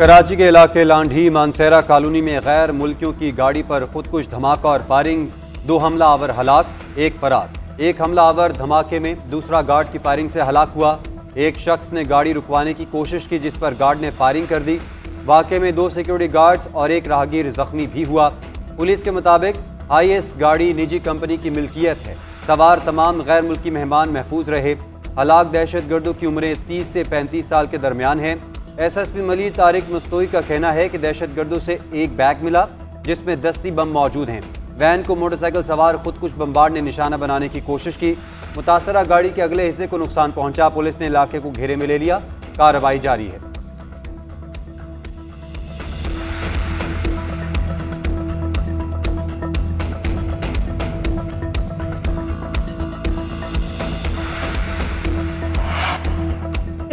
कराची के इलाके लांढी मानसेरा कॉलोनी में गैर मुल्कियों की गाड़ी पर खुदकुश धमाका और फायरिंग, 2 हमला आवर हलाक, 1 फरार। एक हमला आवर धमाके में दूसरा गार्ड की फायरिंग से हलाक हुआ। एक शख्स ने गाड़ी रुकवाने की कोशिश की जिस पर गार्ड ने फायरिंग कर दी। वाक़े में 2 सिक्योरिटी गार्ड्स और 1 राहगीर जख्मी भी हुआ। पुलिस के मुताबिक IS गाड़ी निजी कंपनी की मिल्कियत है। सवार तमाम गैर मुल्की मेहमान महफूज रहे। हलाक दहशत गर्दों की उम्रें 30 से 35 साल के दरमियान है। SSP मलिक तारिक मुस्तोई का कहना है कि दहशत गर्दों से एक बैग मिला जिसमें दस्ती बम मौजूद हैं। वैन को मोटरसाइकिल सवार खुदकुश बमबार ने निशाना बनाने की कोशिश की। मुतासरा गाड़ी के अगले हिस्से को नुकसान पहुंचा। पुलिस ने इलाके को घेरे में ले लिया। कार्रवाई जारी है।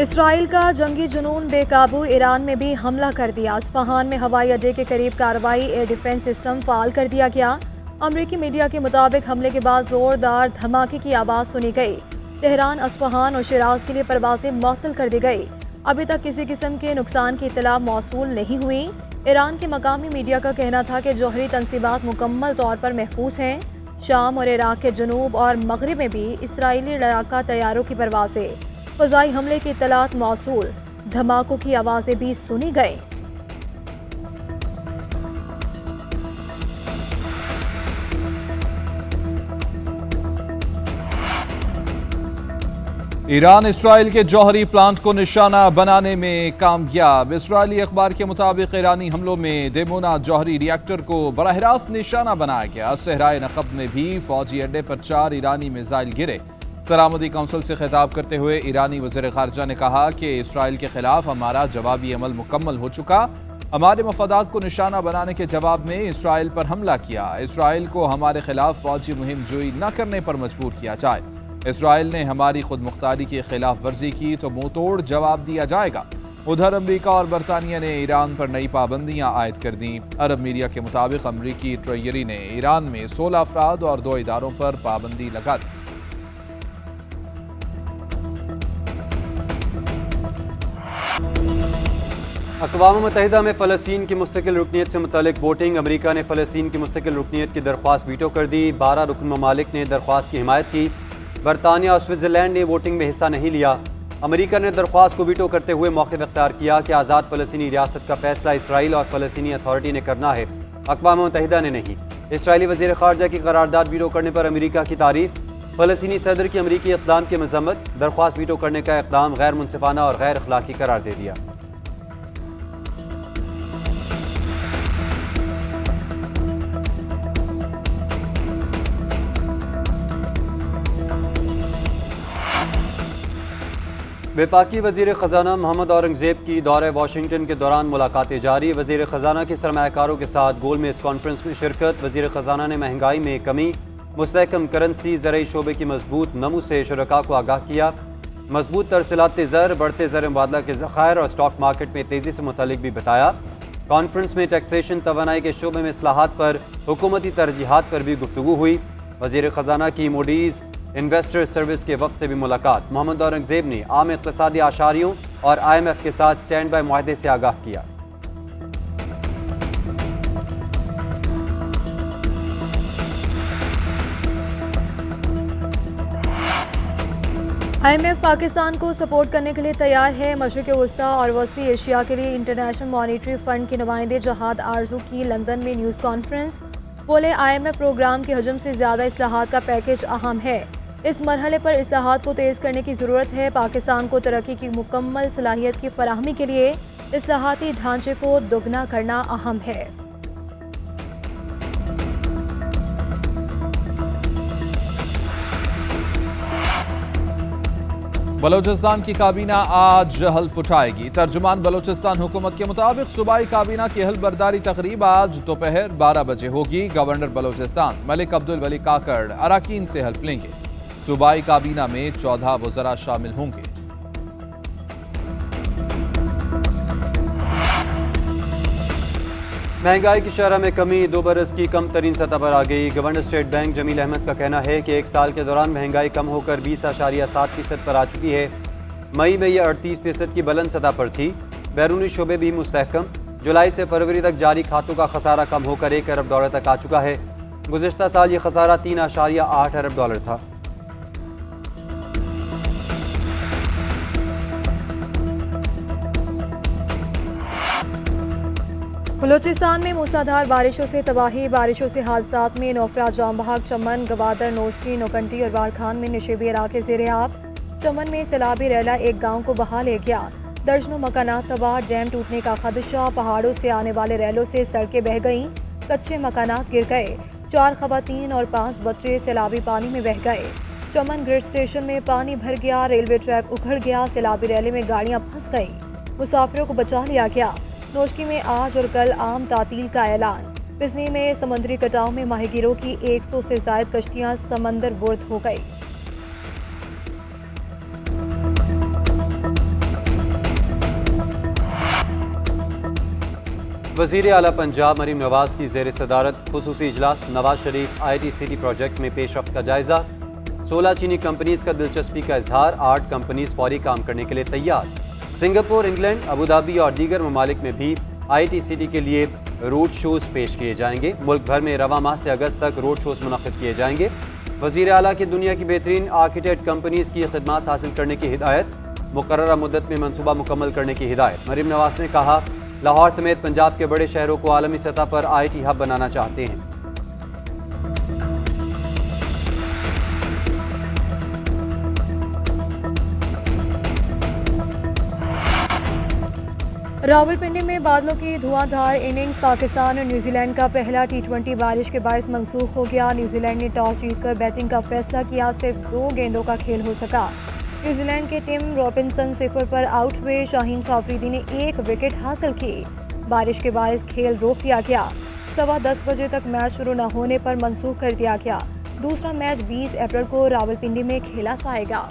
इसराइल का जंगी जुनून बेकाबू, ईरान में भी हमला कर दिया। अस्फहान में हवाई अड्डे के करीब कार्रवाई, एयर डिफेंस सिस्टम फाल कर दिया गया। अमरीकी मीडिया के मुताबिक हमले के बाद जोरदार धमाके की आवाज़ सुनी गई। तेहरान, अस्फहान और शिराज के लिए परवाजें मुअत्तल कर दी गई। अभी तक किसी किस्म के नुकसान की इत्तला मौसूल नहीं हुई। ईरान के मकामी मीडिया का कहना था कि जौहरी तनसीबात मुकम्मल तौर पर महफूज हैं। शाम और इराक के जनूब और मगरिब में भी इसराइली लड़ाका तैयारों की परवाजें, फ़ज़ाई हमले की इत्तलात मौसूल, धमाकों की आवाज़ें भी सुनी गई। ईरान इसराइल के जौहरी प्लांट को निशाना बनाने में कामयाब। इसराइली अखबार के मुताबिक ईरानी हमलों में देमोना जौहरी रिएक्टर को बराह रास्त निशाना बनाया गया। सहराए नक़ब में भी फौजी अड्डे पर 4 ईरानी मिसाइल गिरे। सलामती काउंसिल से खिताब करते हुए ईरानी वज़ीर ख़ारिजा ने कहा कि इसराइल के खिलाफ हमारा जवाबी अमल मुकम्मल हो चुका। हमारे मफादात को निशाना बनाने के जवाब में इसराइल पर हमला किया। इसराइल को हमारे खिलाफ फौजी मुहिम जोई न करने पर मजबूर किया जाए। इसराइल ने हमारी खुद मुख्तारी की खिलाफ वर्जी की तो मुंह तोड़ जवाब दिया जाएगा। उधर अमरीका और बरतानिया ने ईरान पर नई पाबंदियां आयद कर दी। अरब मीडिया के मुताबिक अमरीकी ट्रेजरी ने ईरान में 16 अफराद और 2 इदारों पर पाबंदी लगा दी। अक़वाम मुत्तहिदा में फ़लस्तीन की मुस्तकिल रुकनीत से मुतालिक वोटिंग। अमरीका ने फ़लस्तीन की मुस्तकिल रुकनीत की दरख्वास्त वीटो कर दी। 12 रुकन ममालिक ने दरख्वास्त की हिमायत की। बरतानिया और स्विट्ज़रलैंड ने वोटिंग में हिस्सा नहीं लिया। अमरीका ने दरख्वास्त को वीटो करते हुए मौक़िफ़ इख्तियार किया कि आज़ाद फ़लस्तीनी रियासत का फैसला इसराइल और फ़लस्तीनी अथॉरिटी ने करना है, अक़वाम मुत्तहिदा ने नहीं। इसराइली वज़ीर ख़ारिजा की करारदाद वीटो करने पर अमरीका की तारीफ़। फ़लस्तीनी सदर की अमरीकी इक़दाम की मज़म्मत। दरख्वास्त वीटो करने का इक़दाम गैर मुनसिफ़ाना और गैर अखलाक़ी करार दे दिया। वफाकी वज़ीर ख़ज़ाना मोहम्मद औरंगज़ेब की दौरे वाशिंगटन के दौरान मुलाकातें जारी। वज़ीर ख़ज़ाना की सरमायाकारों के साथ गोल में इस कॉन्फ्रेंस में शिरकत। वज़ीर ख़ज़ाना ने महंगाई में कमी, मुस्तहकम करेंसी, ज़रई शोबे की मजबूत नमू से शुरका को आगाह किया। मजबूत तरसीलात ज़र, बढ़ते ज़र मुबादला के ज़खायर और स्टॉक मार्केट में तेज़ी से मुतल्लिक भी बताया। कॉन्फ्रेंस में टैक्सेशन, तवानाई के शोबे में इस्लाहात पर, हुकूमती तरजीहात पर भी गुफ्तगू हुई। वज़ीर ख़ज़ाना की मूडीज़ इन्वेस्टर सर्विस के वक्त से भी मुलाकात। मोहम्मद औरंगज़ेब ने आम इक़्तिसादी आशारियों और IMF के साथ स्टैंड बाय मुआहदे से आगाह किया। IMF पाकिस्तान को सपोर्ट करने के लिए तैयार है। मशरिक़ वस्ता और वस्ती एशिया के लिए इंटरनेशनल मॉनिटरी फंड के नुमाइंदे जहाद आरजू की लंदन में न्यूज़ कॉन्फ्रेंस। बोले, IMF प्रोग्राम के हजम से ज़्यादा इस्लाहात का पैकेज अहम है। इस मरहले पर इस्लाहात को तेज़ करने की ज़रूरत है। पाकिस्तान को तरक्की की मुकम्मल सलाहियत की फराहमी के लिए इस्लाहाती ढांचे को दोगुना करना अहम है। बलोचिस्तान की काबीना आज हल्फ उठाएगी। तर्जुमान बलोचिस्तान हुकूमत के मुताबिक सूबाई काबीना की हल्फ बर्दारी तकरीब आज दोपहर 12 बजे होगी। गवर्नर बलोचिस्तान मलिक अब्दुल वली काकड़ अराकीन से हल्फ लेंगे। सूबाई काबीना में 14 वज़रा शामिल होंगे। महंगाई की शरह में कमी 2 बरस की कम तरीन सतह पर आ गई। Governor State Bank Jamil Ahmed का कहना है कि 1 साल के दौरान महंगाई कम होकर 20.7% पर आ चुकी है। मई में यह 38% की बुलंद सतह पर थी। बैरूनी शोबे भी मुस्तहकम। जुलाई से फरवरी तक जारी खातों का खसारा कम होकर $1 अरब तक आ चुका है। गुज़िश्ता साल ये खसारा $3.8 अरब था। बलूचिस्तान में मूसलाधार बारिशों से तबाही, बारिशों से हादसात में नोफरा, जामबहाग, चमन, गवादर, नोशकी, नोकंटी और बारखान में नशेबी इलाके ज़ेर-ए-आब। चमन में सैलाबी रैला एक गांव को बहा ले गया। दर्जनों मकानात तबाह, डैम टूटने का खदशा, पहाड़ों से आने वाले रैलों से सड़कें बह गईं, कच्चे मकानात गिर गए, 4 खवातीन और 5 बच्चे सैलाबी पानी में बह गए। चमन ग्रिड स्टेशन में पानी भर गया, रेलवे ट्रैक उखड़ गया, सैलाबी रैले में गाड़ियां फंस गईं, मुसाफिरों को बचा लिया गया। नोशकी में आज और कल आम तातील का ऐलान। बिजनी में समंदरी कटाव में माहिगीरों की 100 से ज़ायद कश्तियां समंदर बुर्द हो गई। वज़ीर आला पंजाब मरीम नवाज की ज़ेर सदारत खुसूसी इजलास। नवाज शरीफ ITCT प्रोजेक्ट में पेशरफ्त का जायजा। 16 चीनी कंपनीज का दिलचस्पी का इजहार। 8 कंपनीज फौरी काम करने के लिए तैयार। सिंगापुर, इंग्लैंड, अबूधाबी और दीगर ममालिक में भी ITCT के लिए रोड शोज पेश किए जाएंगे। मुल्क भर में रवा माह से अगस्त तक रोड शोज मुनक़्क़िद किए जाएंगे। वज़ीर आला की दुनिया की बेहतरीन आर्किटेक्ट कंपनीज की खिदमात हासिल करने की हिदायत। मुकर्ररा मुद्दत में मनसूबा मुकम्मल करने की हिदायत। मरीम नवाज ने कहा, लाहौर समेत पंजाब के बड़े शहरों को आलमी सतह पर IT हब बनाना चाहते हैं। रावलपिंडी में बादलों की धुआंधार इनिंग्स। पाकिस्तान और न्यूजीलैंड का पहला T20 बारिश के बायस मंसूख हो गया। न्यूजीलैंड ने टॉस जीतकर बैटिंग का फैसला किया। सिर्फ 2 गेंदों का खेल हो सका। न्यूजीलैंड के टिम रॉबिन्सन 0 पर आउट हुए। शाहीन आफरीदी ने 1 विकेट हासिल की। बारिश के बायस खेल रोक दिया गया। 10:15 बजे तक मैच शुरू न होने पर मंसूख कर दिया गया। दूसरा मैच 20 अप्रैल को रावलपिंडी में खेला जाएगा।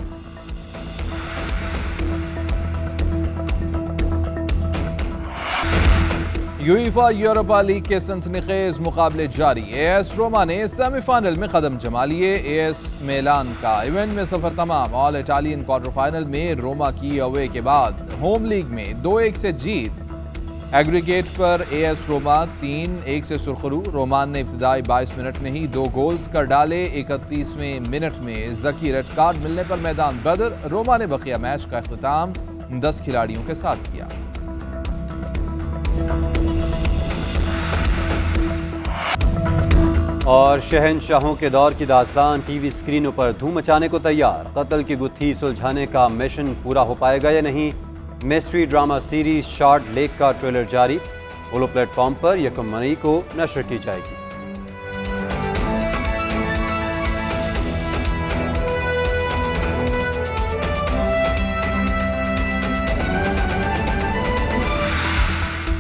यूईफा यूरोपा लीग के सनसनीखेज मुकाबले जारी। AS रोमा ने सेमीफाइनल में कदम जमा लिए। AS मिलान का इवेंट में सफर तमाम। ऑल इटालियन क्वार्टर फाइनल में रोमा की अवे के बाद होम लीग में 2-1 से जीत। एग्रीगेट पर AS रोमा 3-1 से सुरखरू। रोमान ने इब्तिदाई 22 मिनट में ही 2 गोल्स कर डाले। 31वें मिनट में जकी रेड कार्ड मिलने पर मैदान बदर। रोमा ने बकिया मैच का इख्तिताम 10 खिलाड़ियों के साथ किया। और शहंशाहों के दौर की दास्तान TV स्क्रीनों पर धूम मचाने को तैयार। कत्ल की गुत्थी सुलझाने का मिशन पूरा हो पाएगा या नहीं। Mystery drama series short lake का ट्रेलर जारी। ओलो प्लेटफॉर्म पर 1 मई को नशर की जाएगी।